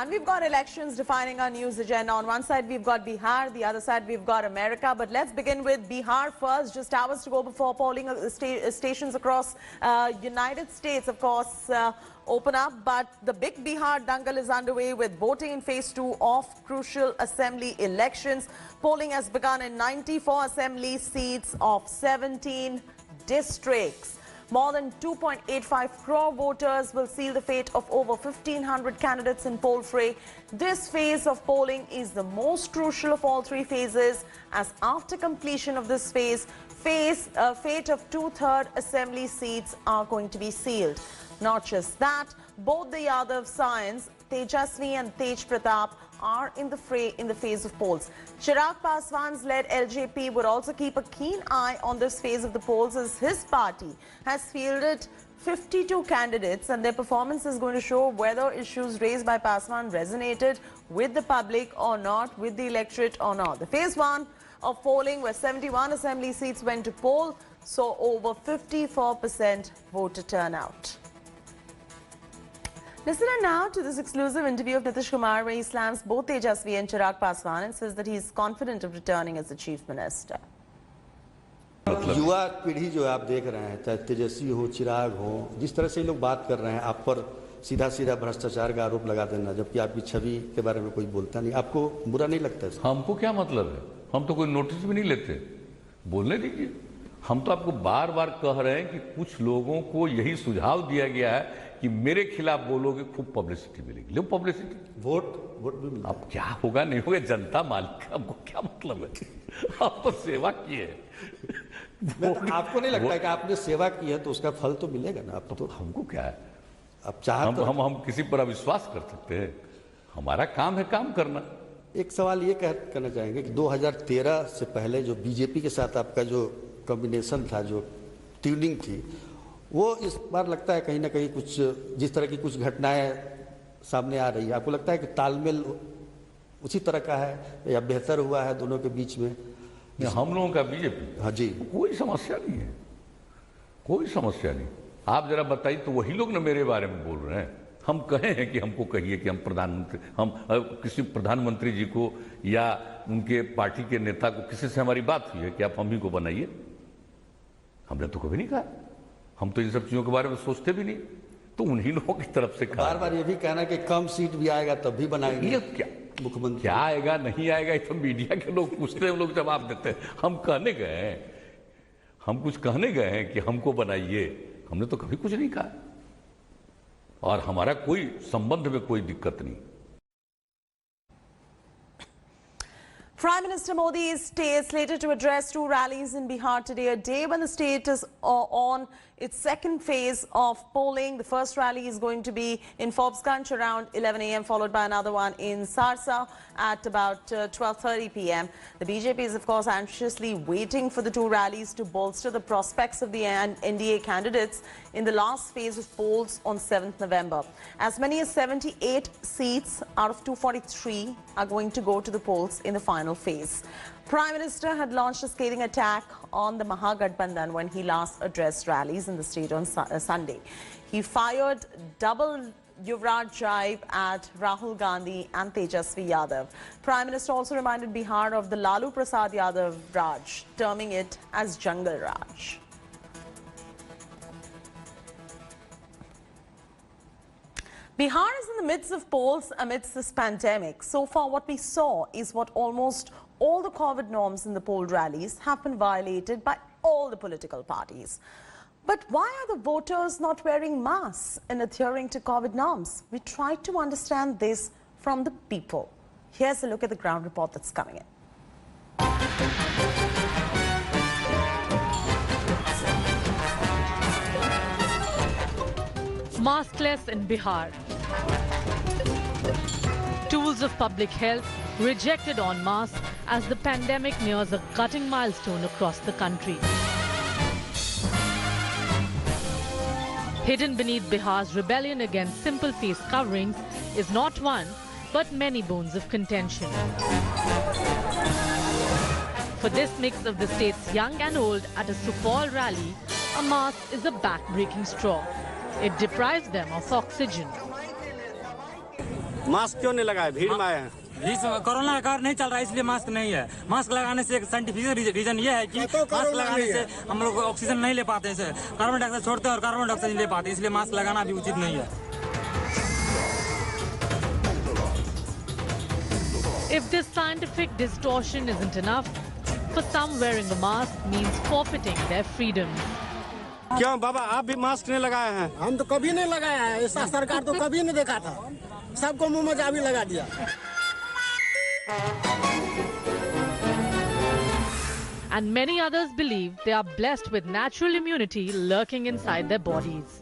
And we've got elections defining our news agenda. On one side, we've got Bihar. The other side, we've got America. But let's begin with Bihar first. Just hours to go before polling stations across United States, of course, open up. But the big Bihar dangle is underway with voting in phase 2 of crucial assembly elections. Polling has begun in 94 assembly seats of 17 districts. More than 2.85 crore voters will seal the fate of over 1,500 candidates in poll fray. This phase of polling is the most crucial of all three phases, as after completion of this phase, fate of 2/3 assembly seats are going to be sealed. Not just that, both the Yadav scions, Tejasvi and Tej Pratap, are in the fray in the phase of polls. Chirag Paswan's led LJP would also keep a keen eye on this phase of the polls, as his party has fielded 52 candidates and their performance is going to show whether issues raised by Paswan resonated with the public or not, with the electorate or not. The phase 1 of polling, where 71 assembly seats went to poll, saw over 54% voter turnout. Listen now to this exclusive interview of Nitish Kumar, where he slams both Tejasvi and Chirag Paswan and says that he is confident of returning as the chief minister. युवा पीढ़ी जो आप देख रहे हैं, चाहे तेजस्वी हो, चिराग हो, जिस तरह से लोग बात कर रहे हैं, आप पर सीधा सीधा भ्रष्टाचार का आरोप लगा देना, जबकि आपकी छवि के बारे में कोई बोलता नहीं, आपको बुरा नहीं लगता है? हमको क्या मतलब है? हम तो कोई नोटिस भी नहीं लेते, बोलने दीजिए। हम तो आपको बार बार कह रहे हैं कि कुछ लोगों को यही सुझाव दिया गया है कि मेरे खिलाफ बोलोगे खूब पब्लिसिटी मिलेगी। लो पब्लिसिटी, वोट भी मिलेगा। अब क्या होगा नहीं होगा जनता मालिक, हमको क्या मतलब है? आप तो सेवा की है। आपको नहीं लगता है कि आपने सेवा की है तो उसका फल तो मिलेगा ना? आप तो हमको क्या है, अब चाह हम किसी पर अविश्वास कर सकते हैं? हमारा काम है काम करना। एक सवाल ये करना चाहेंगे कि 2013 से पहले जो बीजेपी के साथ आपका जो कॉम्बिनेशन था, जो ट्यूनिंग थी, वो इस बार लगता है कहीं ना कहीं कुछ जिस तरह की कुछ घटनाएं सामने आ रही है, आपको लगता है कि तालमेल उसी तरह का है या बेहतर हुआ है दोनों के बीच में? हम लोगों का बीजेपी, हाँ जी, कोई समस्या नहीं है, कोई समस्या नहीं। आप जरा बताइए, तो वही लोग ना मेरे बारे में बोल रहे हैं। हम कहे हैं कि हमको कहिए कि हम किसी प्रधानमंत्री जी को या उनके पार्टी के नेता को किसी से हमारी बात हुई है कि आप हम ही को बनाइए? हमने तो कभी नहीं कहा। हम तो इन सब चीजों के बारे में सोचते भी नहीं। तो उन्हीं लोगों की तरफ से बार बार ये भी कहना कि कम सीट भी आएगा तब भी बनाएंगे। ये क्या मुख्यमंत्री, क्या आएगा नहीं आएगा, तो मीडिया के लोग पूछते हैं, लोग जवाब देते हैं। हम कहने गए हैं, हम कुछ कहने गए हैं कि हमको बनाइए? हमने तो कभी कुछ नहीं कहा, और हमारा कोई संबंध में कोई दिक्कत नहीं। Prime Minister Modi is slated to address 2 rallies in Bihar today, a day when the state is on its second phase of polling. The first rally is going to be in Forbesganj around 11 a.m., followed by another one in Sarsa at about 12:30 p.m. The BJP is, of course, anxiously waiting for the 2 rallies to bolster the prospects of the NDA candidates in the last phase of polls on 7th November. As many as 78 seats out of 243 are going to go to the polls in the final phase. Prime Minister had launched a scathing attack on the Mahagathbandhan when he last addressed rallies in the state on Sunday. He fired double Yuvraj jibe at Rahul Gandhi and Tejasvi Yadav. Prime Minister also reminded Bihar of the Lalu Prasad Yadav Raj, terming it as Jungle Raj. Bihar is in the midst of polls amidst this pandemic. So far, what we saw is what almost all the COVID norms in the poll rallies have been violated by all the political parties. But why are the voters not wearing masks and adhering to COVID norms? We tried to understand this from the people. Here's a look at the ground report that's coming in. Maskless in Bihar. Tools of public health rejected en masse as the pandemic nears a cutting milestone across the country. Hidden beneath Bihar's rebellion against simple face coverings is not one, but many bones of contention. For this mix of the state's young and old at a Supaul rally, a mask is a back-breaking straw. It deprives them of oxygen. Mask क्यों नहीं लगाए? भीड़ में आए हैं। Corona का कारण नहीं चल रहा है इसलिए मास्क नहीं है। मास्क लगाने से एक साइंटिफिक रीजन ये है कि मास्क लगाने से हम लोग ऑक्सीजन नहीं ले पाते हैं, कार्बन डाइऑक्साइड छोड़ते हैं और कार्बन डाइऑक्साइड नहीं ले पाते, इसलिए मास्क लगाना भी उचित नहीं है। If this scientific distortion isn't enough, for some wearing a mask means forfeiting their freedom. क्यों बाबा आप भी मास्क नहीं लगाए हैं? हम तो कभी नहीं लगाया है, ऐसा सरकार तो कभी नहीं देखा था, सबको मुंह में जाबी लगा दिया। And many others believe they are blessed with natural immunity lurking inside their bodies.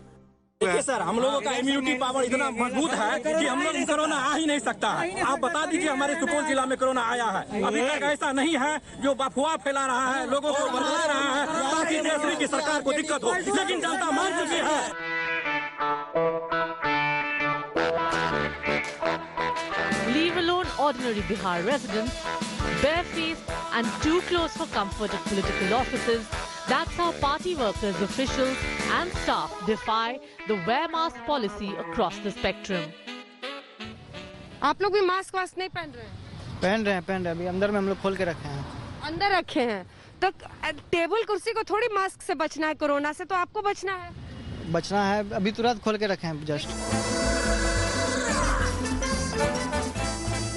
देखिए सर, हम लोगों का इम्यूनिटी पावर इतना मजबूत है कि हम लोग कोरोना आ ही नहीं सकता। आप बता दीजिए हमारे सुपौल जिला में कोरोना आया है, अभी तक ऐसा नहीं है जो अफवाह फैला रहा है, लोगों को बता रहा है ताकि देश की सरकार को दिक्कत हो, लेकिन जनता मान चुकी है। Leave alone ordinary Bihar residents, barefaced and too close for comfort at political offices. That's how party workers, officials and staff defy the wear mask policy across the spectrum. आप लोग भी मास्क वास्क नहीं पहन रहे हैं? पहन रहे हैं अभी अंदर में हम लोग खोल के रखे हैं। अंदर रखे हैं तो टेबल कुर्सी को थोड़ी मास्क से बचना है, कोरोना से तो आपको बचना है। बचना है, अभी तुरंत खोल के रखे हैं just.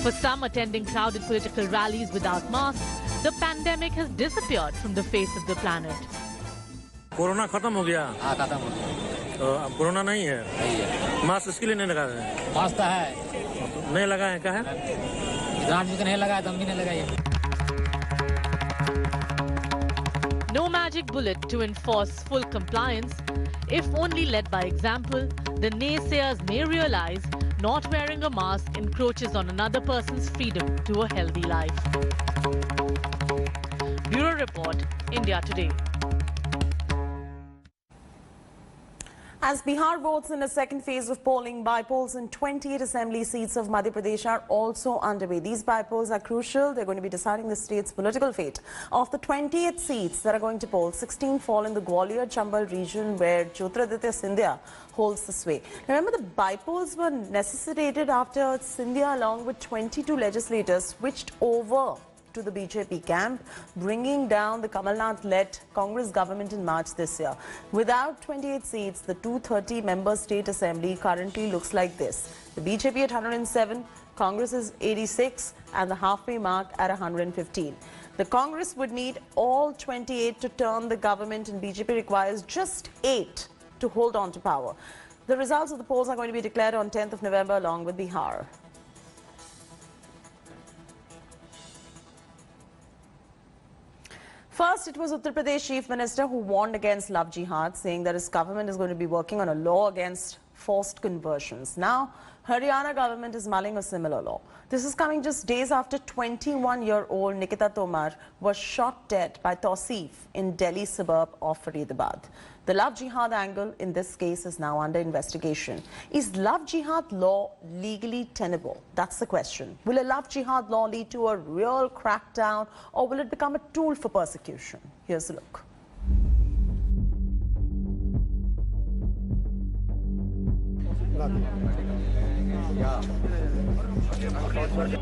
For some attending crowded political rallies without masks, the pandemic has disappeared from the face of the planet. Corona खत्म हो गया? हाँ खत्म हो गया। तो अब कोरोना नहीं है? नहीं है। मास्क इसके लिए नहीं लगा रहे हैं? मास्क तो है। नहीं लगाए क्या है? आदमी को नहीं लगाया तो हम भी नहीं लगाइए। No magic bullet to enforce full compliance. If only led by example, the naysayers may realize not wearing a mask encroaches on another person's freedom to a healthy life. Bureau Report, India Today. As Bihar votes in a second phase of polling, by-polls in 28 assembly seats of Madhya Pradesh are also underway. These by-polls are crucial. They're going to be deciding the state's political fate. Of the 28 seats that are going to poll, 16 fall in the Gwalior-Chambal region where Jyotiraditya Scindia holds the sway. Remember, the by-polls were necessitated after Scindia, along with 22 legislators, switched over to the BJP camp, bringing down the Kamal Nath-led Congress government in March this year. Without 28 seats, the 230-member state assembly currently looks like this. The BJP at 107, Congress is 86, and the halfway mark at 115. The Congress would need all 28 to turn the government, and BJP requires just 8 to hold on to power. The results of the polls are going to be declared on 10th of November along with Bihar. First, it was Uttar Pradesh Chief Minister who warned against love jihad, saying that his government is going to be working on a law against forced conversions. Now, Haryana government is mulling a similar law. This is coming just days after 21-year-old Nikita Tomar was shot dead by Tausif in Delhi suburb of Faridabad. The love jihad angle in this case is now under investigation. Is love jihad law legally tenable? That's the question. Will a love jihad law lead to a real crackdown, or will it become a tool for persecution? Here's a look.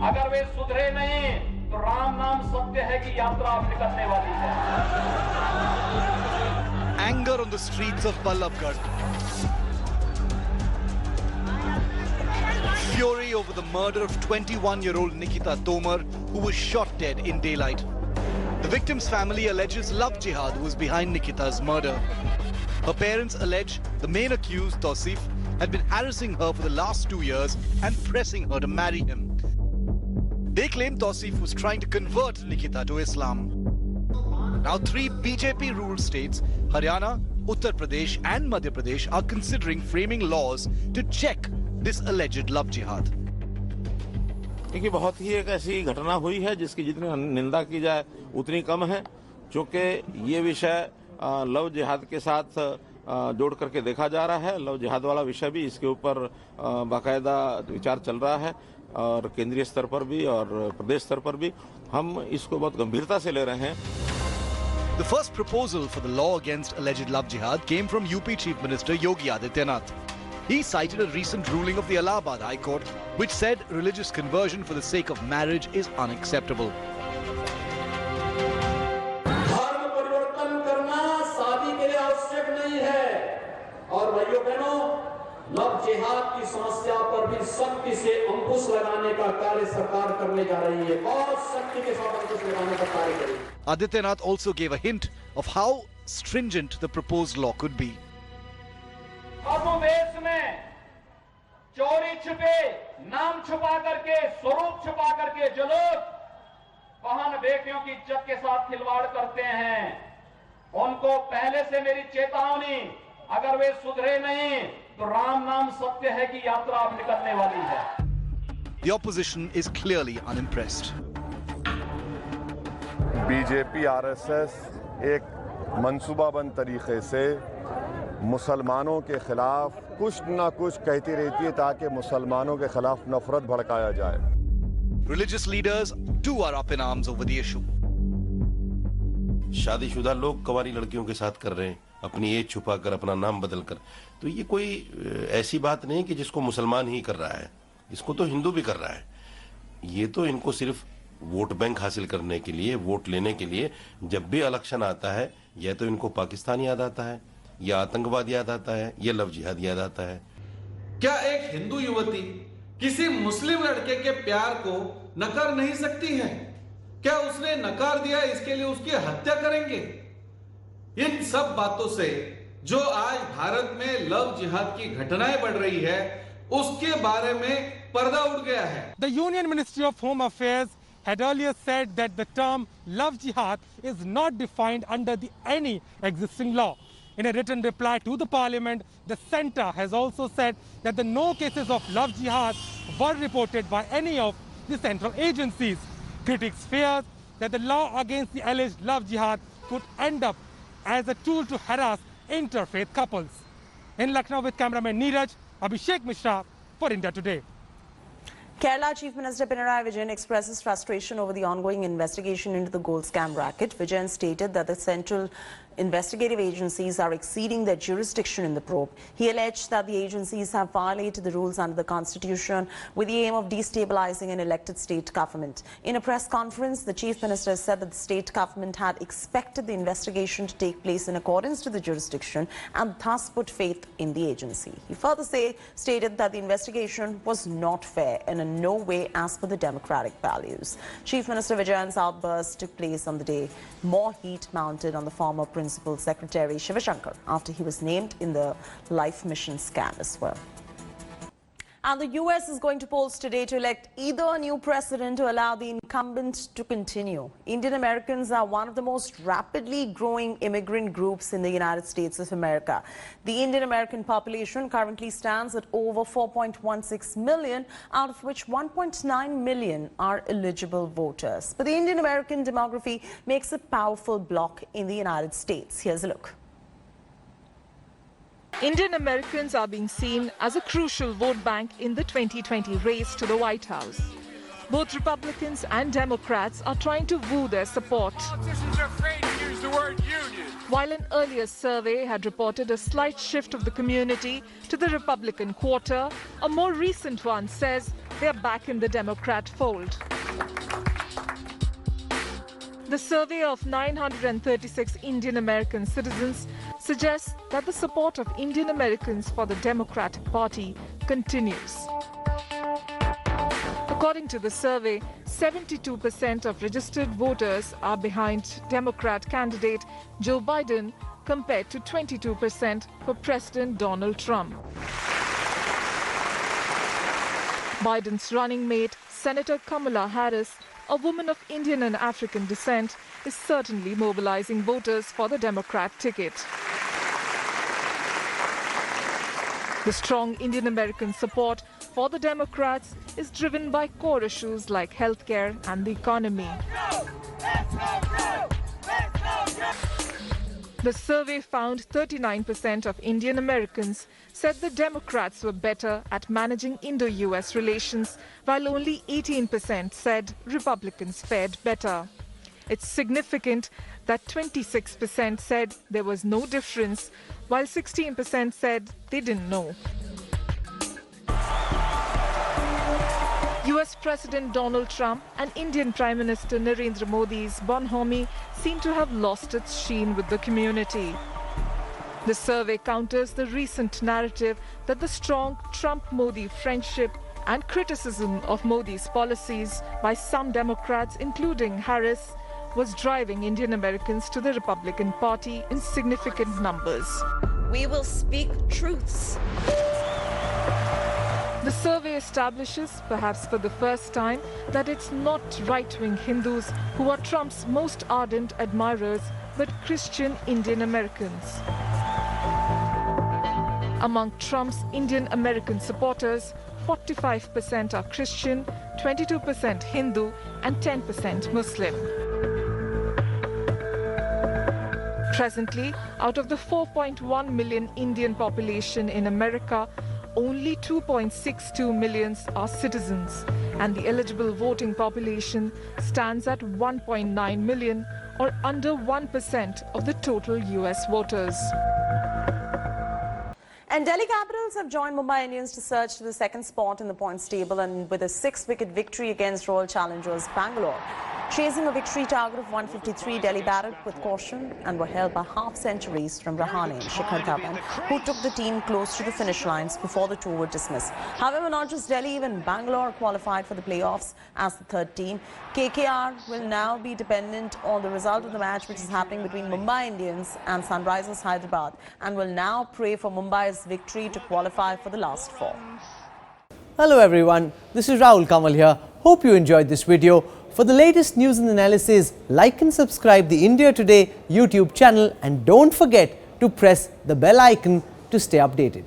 अगर वे सुधरे नहीं तो राम नाम सत्य है कि यात्रा अब निकलने वाली है. Anger on the streets of Ballabgarh. Fury over the murder of 21-year-old Nikita Tomar, who was shot dead in daylight. The victim's family alleges love jihad was behind Nikita's murder. Her parents allege the main accused, Tausif, had been harassing her for the last 2 years and pressing her to marry him. They claim Tausif was trying to convert Nikita to Islam. Now 3 BJP-ruled states, Haryana, Uttar Pradesh and Madhya Pradesh, are considering framing laws to check this alleged love jihad. देखिए, बहुत ही एक ऐसी घटना हुई है जिसकी जितनी निंदा की जाए उतनी कम है, क्योंकि ये विषय लव जिहाद के साथ जोड़ करके देखा जा रहा है। लव जिहाद वाला विषय भी, इसके ऊपर बाकायदा विचार चल रहा है और केंद्रीय स्तर पर भी और प्रदेश स्तर पर भी हम इसको बहुत गंभीरता से ले रहे हैं। The first proposal for the law against alleged love jihad came from UP Chief Minister Yogi Adityanath. He cited a recent ruling of the Allahabad High Court which said religious conversion for the sake of marriage is unacceptable. धर्म परिवर्तन करना शादी के लिए आवश्यक नहीं है और भाइयों बहनों लव जिहाद की समस्या पर भी सख्ती से अंकुश लगाने का कार्य सरकार करने जा रही है। बहुत सख्ती के साथ अंकुश लगाने का कार्य करेगी। Adityanath also gave a hint of how stringent the proposed law could be. अब देश में चोरी छुपे नाम छुपा करके स्वरूप छुपा करके जो लोग बहन बेटियों की इज्जत के साथ खिलवाड़ करते हैं उनको पहले से मेरी चेतावनी, अगर वे सुधरे नहीं तो राम नाम सत्य है की यात्रा अब निकलने वाली है। The opposition is clearly unimpressed. BJP RSS एक मंसूबाबंद तरीके से मुसलमानों के खिलाफ कुछ ना कुछ कहती रहती है ताकि मुसलमानों के खिलाफ नफरत भड़काया जाए। Religious leaders too are up in arms over the issue. शादीशुदा लोग कुंवारी लड़कियों के साथ कर रहे हैं, अपनी एज छुपाकर, अपना नाम बदलकर। तो ये कोई ऐसी बात नहीं कि जिसको मुसलमान ही कर रहा है, इसको तो हिंदू भी कर रहा है। ये तो इनको सिर्फ वोट बैंक हासिल करने के लिए, वोट लेने के लिए जब भी इलेक्शन आता है या तो इनको पाकिस्तान याद आता है, या आतंकवाद याद आता है, या लव जिहाद याद आता है। क्या एक हिंदू युवती किसी मुस्लिम लड़के के प्यार को नकार नहीं सकती है? क्या उसने नकार दिया इसके लिए उसकी हत्या करेंगे? इन सब बातों से जो आज भारत में लव जिहाद की घटनाएं बढ़ रही है उसके बारे में पर्दा उठ गया है। The Union Ministry of Home Affairs had earlier said that the term love jihad is not defined under any existing law. In a written reply to the parliament, the centre has also said that no cases of love jihad were reported by any of the central agencies. Critics fear that the law against the alleged love jihad could end up as a tool to harass interfaith couples. In Lucknow with cameraman Neeraj, Abhishek Mishra for India Today. Kerala Chief Minister Pinarayi Vijayan expresses frustration over the ongoing investigation into the gold scam racket. Vijayan stated that the central investigative agencies are exceeding their jurisdiction in the probe. He alleged that the agencies have violated the rules under the Constitution with the aim of destabilizing an elected state government. In a press conference, the Chief Minister said that the state government had expected the investigation to take place in accordance to the jurisdiction and thus put faith in the agency. He further stated that the investigation was not fair and in no way as per the democratic values. Chief Minister Vijayan's outburst took place on the day more heat mounted on the former Principal Secretary Shiva Shankar after he was named in the Life Mission scam as well. And the US is going to polls today to elect either a new president to allow the incumbent to continue. Indian Americans are one of the most rapidly growing immigrant groups in the United States of America. The Indian American population currently stands at over 4.16 million, out of which 1.9 million are eligible voters. But the Indian American demography makes a powerful bloc in the United States. Here's a look. Indian Americans are being seen as a crucial vote bank in the 2020 race to the White House. Both Republicans and Democrats are trying to woo their support. Politicians are afraid to use the word union. While an earlier survey had reported a slight shift of the community to the Republican quarter, a more recent one says they're back in the Democrat fold. The survey of 936 Indian American citizens suggests that the support of Indian Americans for the Democratic Party continues. According to the survey, 72% of registered voters are behind Democrat candidate Joe Biden compared to 22% for President Donald Trump. Biden's running mate, Senator Kamala Harris, a woman of Indian and African descent, is certainly mobilizing voters for the Democrat ticket. The strong Indian American support for the Democrats is driven by core issues like healthcare and the economy. The survey found 39% of Indian Americans said the Democrats were better at managing Indo-US relations, while only 18% said Republicans fared better. It's significant that 26% said there was no difference, while 16% said they didn't know. US President Donald Trump and Indian Prime Minister Narendra Modi's bonhomie seem to have lost its sheen with the community. The survey counters the recent narrative that the strong Trump-Modi friendship and criticism of Modi's policies by some Democrats, including Harris, was driving Indian Americans to the Republican Party in significant numbers. We will speak truths. The survey establishes, perhaps for the first time, that it's not right-wing Hindus who are Trump's most ardent admirers, but Christian Indian Americans. Among Trump's Indian American supporters, 45% are Christian, 22% Hindu, and 10% Muslim. Presently, out of the 4.1 million Indian population in America, only 2.62 million are citizens, and the eligible voting population stands at 1.9 million, or under 1% of the total US voters. And Delhi Capitals have joined Mumbai Indians to surge to the second spot in the points table and with a 6-wicket victory against Royal Challengers Bangalore. Chasing a victory target of 153, Delhi batted with caution and were held by half-centuries from Rahane and Shikhar Dhawan, who took the team close to the finish lines before the two were dismissed. However, not just Delhi, even Bangalore qualified for the playoffs as the third team. KKR will now be dependent on the result of the match which is happening between Mumbai Indians and Sunrisers Hyderabad, and will now pray for Mumbai's victory to qualify for the last four. Hello everyone, this is Rahul Kamal here. Hope you enjoyed this video. For the latest news and analysis, like and subscribe the India Today YouTube channel, and don't forget to press the bell icon to stay updated.